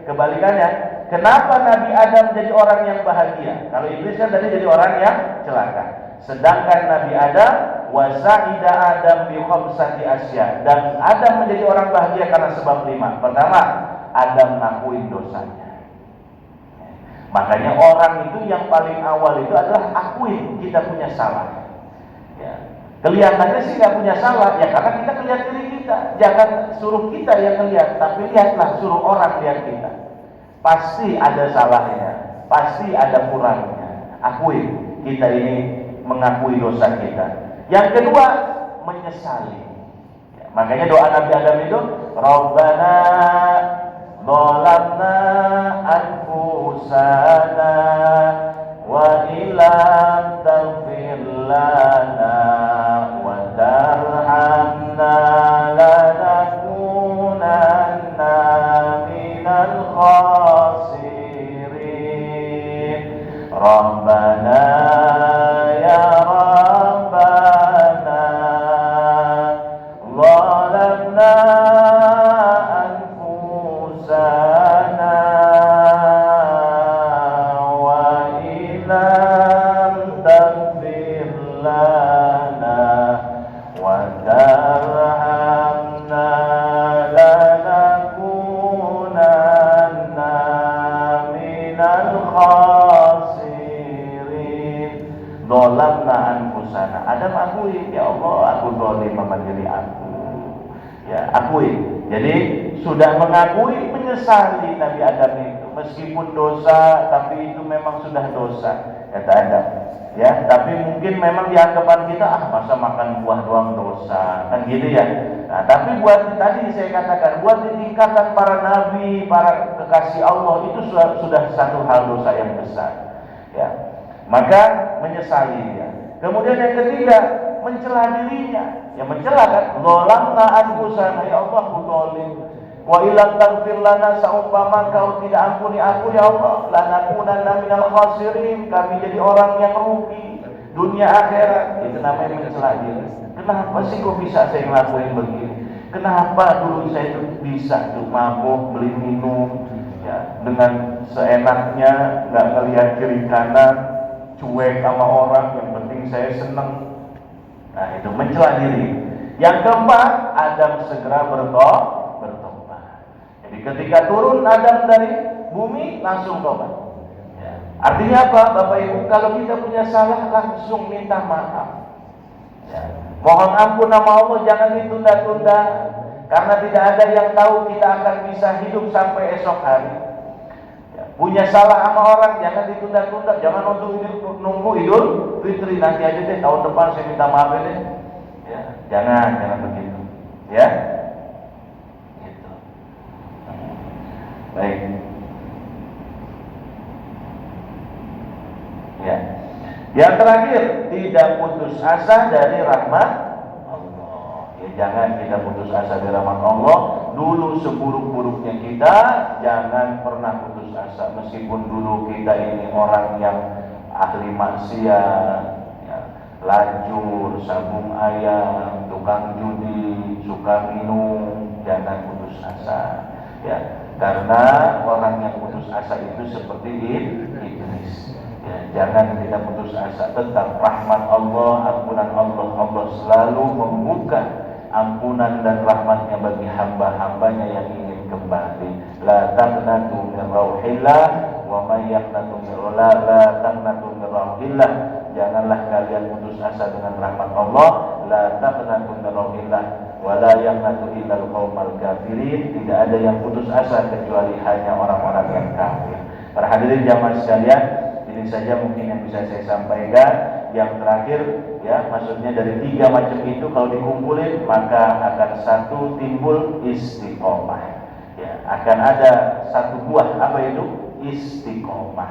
kebalikannya, kenapa Nabi Adam jadi orang yang bahagia? Kalau iblis kan tadi jadi orang yang celaka. Sedangkan Nabi Adam wasa'ida Adam bi khamsati asya, dan Adam menjadi orang bahagia karena sebab 5. Pertama, Adam ngakuin dosanya. Makanya orang itu yang paling awal itu adalah akuin kita punya salah. Ya. Kelihatannya sih nggak punya salah, ya karena kita melihat diri kita. Jangan suruh kita yang melihat, tapi lihatlah, suruh orang lihat kita. Pasti ada salahnya, pasti ada kurangnya. Akuin kita ini mengakui dosa kita. Yang kedua, menyesali. Ya, makanya doa Nabi Adam itu, Rabbana dhalamna anfusana wa illam taghfir lana wa tarhamna lanakunanna Rabbana ya Rabbana zalamna anfusana wa ilam taghfir lana wa tarhamna lanakunanna minal khasirin. Zalamna anfusana. Adam akui, ya Allah, aku zalim sama diri aku. Ya, akui. Jadi sudah mengakui, menyesali Nabi Adam itu. Meskipun dosa, tapi itu memang sudah dosa, kata Adam. Ya, tapi mungkin memang di hadapan kita, masa makan buah doang dosa, kan gitu ya. Nah, tapi buat tadi saya katakan, buat ditingkatkan para nabi, para kekasih Allah, itu sudah satu hal dosa yang besar. Ya, maka menyesali dia. Kemudian yang ketiga, mencela dirinya. Ya mencela kan, zalamna anfusana, ya Allah aku zalim. Wa illam taghfir lana, saumpama kau tidak ampuni aku ya Allah, lanakunanna minal khasirin, kami jadi orang yang rugi dunia akhirat. Itu namanya mencela diri. Kenapa sih kok bisa saya ngelakuin begini? Kenapa dulu saya itu bisa tuh mabuk, beli minum ya dengan seenaknya, nggak ngelihat kiri kanan, cuek sama orang, yang penting saya seneng. Nah itu mencela diri. Yang keempat, Adam segera bertobat. Jadi ketika turun Adam dari bumi langsung tobat. Ya. Artinya apa, Bapak Ibu? Kalau kita punya salah langsung minta maaf. Ya. Mohon ampun nama Allah, jangan ditunda-tunda. Karena tidak ada yang tahu kita akan bisa hidup sampai esok hari. Ya. Punya salah sama orang jangan ditunda-tunda, jangan nunggu Idul Fitri, nanti aja deh, tahun depan saya minta maaf deh. Ya, jangan begitu. Ya. Gitu. Baik. Ya. Yang terakhir, tidak putus asa dari rahmat Allah. Ya, jangan kita putus asa dari rahmat Allah. Dulu seburuk-buruknya kita, jangan pernah putus asa. Meskipun dulu kita ini orang yang ahli maksiat, ya, lacur, sabung ayam, tukang judi, suka minum, jangan putus asa. Ya, karena orang yang putus asa itu seperti iblis. Ya, jangan kita putus asa tentang rahmat Allah, ampunan Allah. Allah selalu membuka ampunan dan rahmatnya bagi hamba-hambanya yang ingin kembali. La taqnatu min rauhillah wa may yaqnatu min la taqnatu min rauhillah. Janganlah kalian putus asa dengan rahmat Allah. La taqnatu min rauhillah wa la yaqnatu illa al-qaumal kafirin. Tidak ada yang putus asa kecuali hanya orang-orang yang kafir. Para hadirin jamaah sekalian, ini saja mungkin yang bisa saya sampaikan. Yang terakhir, ya, maksudnya dari 3 macam itu kalau dikumpulin maka akan satu timbul istiqomah. Ya, akan ada satu buah, apa itu? Istiqomah.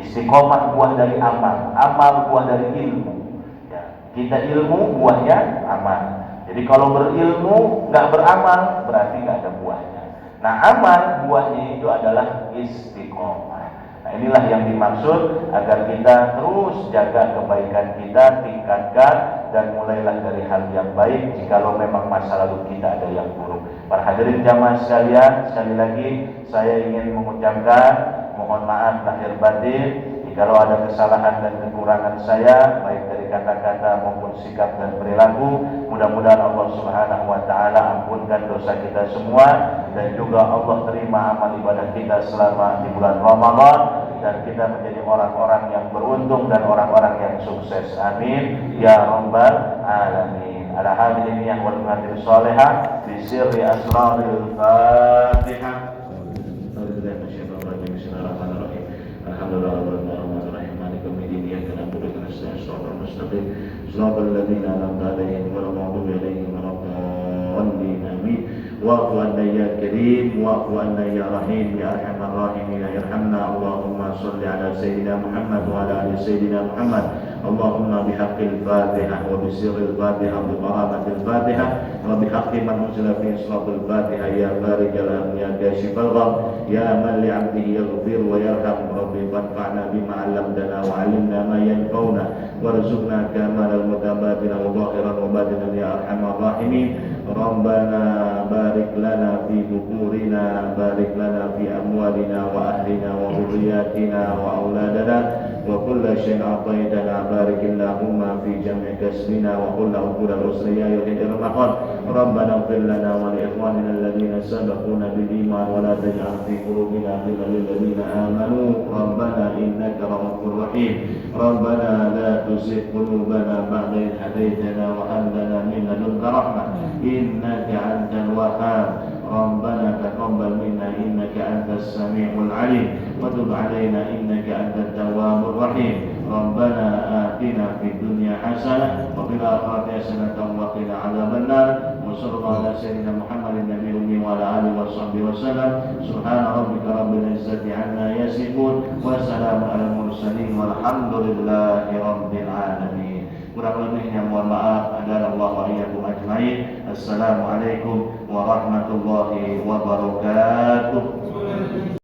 Istiqomah buah dari amal, amal buah dari ilmu. Ya, kita ilmu buahnya amal. Jadi kalau berilmu nggak beramal berarti nggak ada buahnya. Nah, amal buahnya itu adalah istiqomah. Nah, inilah yang dimaksud agar kita terus jaga kebaikan kita, tingkatkan, dan mulailah dari hal yang baik jikalau memang masa lalu kita ada yang buruk. Para hadirin jamaah sekalian, sekali lagi saya ingin mengucapkan mohon maaf lahir batin jikalau ada kesalahan dan kekurangan saya baik dari kata-kata maupun sikap dan perilaku. Mudah-mudahan Allah Subhanahu wa taala ampunkan dosa kita semua dan juga Allah terima amal ibadah kita selama di bulan Ramadan dan kita menjadi orang-orang yang beruntung dan orang-orang yang sukses. Amin ya rabbal alamin. Ala hadhihi niyyah wal niyatul salihah bi sirri asraril Fatihah. صراط الذين أنعمت عليهم غير المغضوب عليهم ولا الضالين آمين. واعف عنا يا كريم واعف عنا يا رحيم يا أرحم الراحمين ارحمنا. اللهم صل على سيدنا محمد وعلى آل سيدنا محمد اللهم بحق الفاتحة وبسر الفاتحة وبقرابة الفاتحة وبحق من أنزل في صلاة الفاتحة يا فارج الهم يا كاشف الغم يا من لعبده يغفر ويرحم رب فانفعنا بما علمتنا وعلمنا ما ينفعنا وارزقنا كمال المتبادل وظاهرا وباطنا يا أرحم الراحمين ربنا بارك لنا في بكورنا بارك لنا في أموالنا وأهلنا وذرياتنا وأولادنا وكل شيء أعطيتنا بارك اللهم في جمع كسبنا وكل أمور الأسر يا يهد المحر ربنا اغفر لنا ولإخواننا الذين سبقونا بالإيمان ولا تجعل في قلوبنا غلا للذين آمنوا ربنا إنك رؤوف رحيم ربنا لا تزغ قلوبنا بعد إذ هديتنا وهب لنا من لدنك رحمة إنك أنت الوهاب ربنا تقبل منا إنك أنت السميع العليم وتب علينا إنك أنت التواب الرحيم ربنا آتنا في الدنيا حسنة وفي الآخرة حسنة وقنا عذاب النار وصلى الله على سيدنا محمد النبي الأمي وعلى آله وصحبه وسلم سبحان ربك رب العزة عما يصفون وسلام على المرسلين والحمد لله رب العالمين. Kurang lebihnya mohon maaf. Adanallahu wa iyyakum ajmain. Assalamualaikum warahmatullahi wabarakatuh.